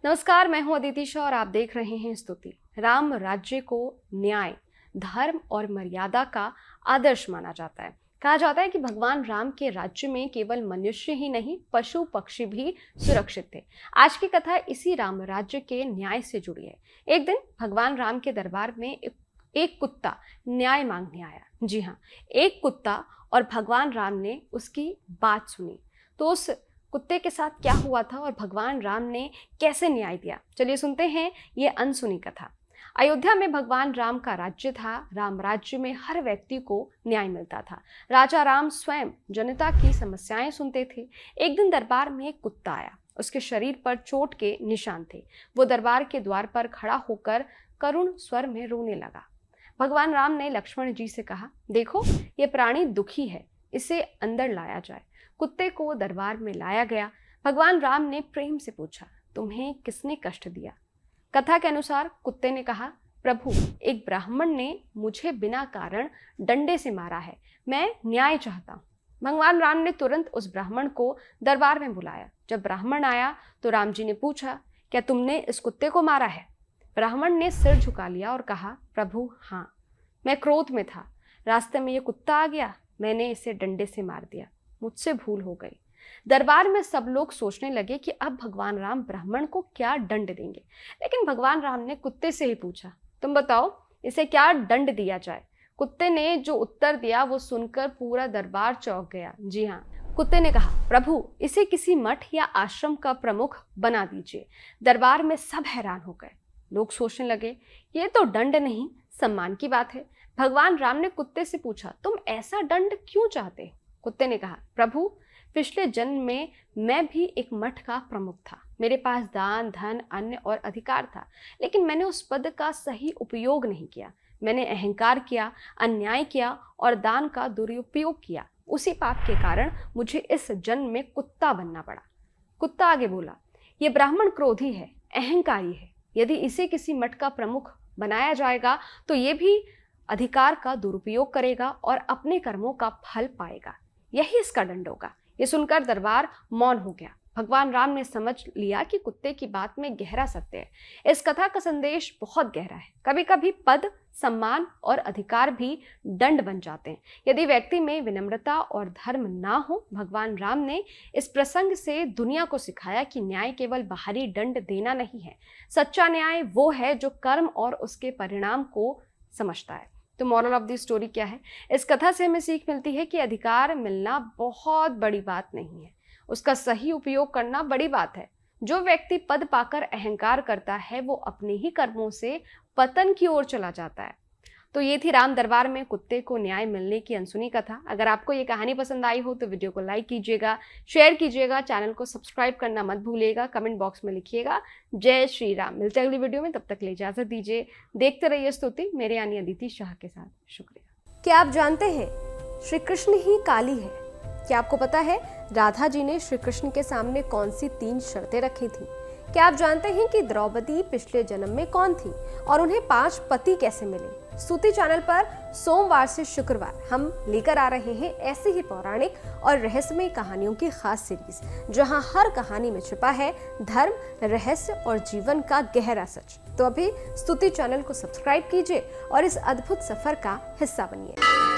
नमस्कार, मैं हूं अदिति शाह और आप देख रहे हैं स्तुति। राम राज्य को न्याय, धर्म और मर्यादा का आदर्श माना जाता है। कहा जाता है कि भगवान राम के राज्य में केवल मनुष्य ही नहीं, पशु पक्षी भी सुरक्षित थे। आज की कथा इसी राम राज्य के न्याय से जुड़ी है। एक दिन भगवान राम के दरबार में एक कुत्ता न्याय मांगने आया। जी हाँ, एक कुत्ता, और भगवान राम ने उसकी बात सुनी। तो उस कुत्ते के साथ क्या हुआ था और भगवान राम ने कैसे न्याय दिया, चलिए सुनते हैं ये अनसुनी कथा। अयोध्या में भगवान राम का राज्य था। राम राज्य में हर व्यक्ति को न्याय मिलता था। राजा राम स्वयं जनता की समस्याएं सुनते थे। एक दिन दरबार में एक कुत्ता आया। उसके शरीर पर चोट के निशान थे। वो दरबार के द्वार पर खड़ा होकर करुण स्वर में रोने लगा। भगवान राम ने लक्ष्मण जी से कहा, देखो ये प्राणी दुखी है, इसे अंदर लाया जाए। कुत्ते को दरबार में लाया गया। भगवान राम ने प्रेम से पूछा, तुम्हें किसने कष्ट दिया? कथा के अनुसार कुत्ते ने कहा, प्रभु, एक ब्राह्मण ने मुझे बिना कारण डंडे से मारा है, मैं न्याय चाहता हूँ। भगवान राम ने तुरंत उस ब्राह्मण को दरबार में बुलाया। जब ब्राह्मण आया तो राम जी ने पूछा, क्या तुमने इस कुत्ते को मारा है? ब्राह्मण ने सिर झुका लिया और कहा, प्रभु हाँ, मैं क्रोध में था, रास्ते में ये कुत्ता आ गया, मैंने इसे डंडे से मार दिया, मुझसे भूल हो गई। दरबार में सब लोग सोचने लगे कि अब भगवान राम ब्राह्मण को क्या दंड देंगे। लेकिन भगवान राम ने कुत्ते से ही पूछा, तुम बताओ इसे क्या दंड दिया जाए? कुत्ते ने जो उत्तर दिया वो सुनकर पूरा दरबार चौंक गया। जी हाँ, कुत्ते ने कहा, प्रभु इसे किसी मठ या आश्रम का प्रमुख बना दीजिए। दरबार में सब हैरान हो गए। लोग सोचने लगे, ये तो दंड नहीं, सम्मान की बात है। भगवान राम ने कुत्ते से पूछा, तुम ऐसा दंड क्यों चाहते? कुत्ते ने कहा, प्रभु पिछले जन्म में मैं भी एक मठ का प्रमुख था। मेरे पास दान, धन, अन्न और अधिकार था, लेकिन मैंने उस पद का सही उपयोग नहीं किया। मैंने अहंकार किया, अन्याय किया और दान का दुरुपयोग किया। उसी पाप के कारण मुझे इस जन्म में कुत्ता बनना पड़ा। कुत्ता आगे बोला, ये ब्राह्मण क्रोधी है, अहंकारी है। यदि इसे किसी मठ का प्रमुख बनाया जाएगा तो ये भी अधिकार का दुरुपयोग करेगा और अपने कर्मों का फल पाएगा। यही इसका दंड होगा। ये सुनकर दरबार मौन हो गया। भगवान राम ने समझ लिया कि कुत्ते की बात में गहरा सत्य है। इस कथा का संदेश बहुत गहरा है। कभी कभी पद, सम्मान और अधिकार भी दंड बन जाते हैं यदि व्यक्ति में विनम्रता और धर्म ना हो। भगवान राम ने इस प्रसंग से दुनिया को सिखाया कि न्याय केवल बाहरी दंड देना नहीं है। सच्चा न्याय वो है जो कर्म और उसके परिणाम को समझता है। तो मॉरल ऑफ द स्टोरी क्या है? इस कथा से हमें सीख मिलती है कि अधिकार मिलना बहुत बड़ी बात नहीं है, उसका सही उपयोग करना बड़ी बात है। जो व्यक्ति पद पाकर अहंकार करता है वो अपने ही कर्मों से पतन की ओर चला जाता है। तो ये थी राम दरबार में कुत्ते को न्याय मिलने की अनसुनी कथा। अगर आपको ये कहानी पसंद आई हो तो वीडियो को लाइक कीजिएगा, शेयर कीजिएगा, चैनल को सब्सक्राइब करना मत भूलिएगा, कमेंट बॉक्स में लिखिएगा जय श्री राम। मिलते हैं अगली वीडियो में, तब तक के लिए इजाजत दीजिए। देखते रहिए स्तुति मेरे यानी अदिति शाह के साथ। शुक्रिया। क्या आप जानते हैं श्री कृष्ण ही काली है? क्या आपको पता है राधा जी ने श्री कृष्ण के सामने कौन सी 3 शर्तें रखी थी? क्या आप जानते हैं कि द्रौपदी पिछले जन्म में कौन थी और उन्हें 5 पति कैसे मिले? स्तुति चैनल पर सोमवार से शुक्रवार हम लेकर आ रहे हैं ऐसी ही पौराणिक और रहस्यमय कहानियों की खास सीरीज, जहां हर कहानी में छिपा है धर्म, रहस्य और जीवन का गहरा सच। तो अभी स्तुति चैनल को सब्सक्राइब कीजिए और इस अद्भुत सफर का हिस्सा बनिए।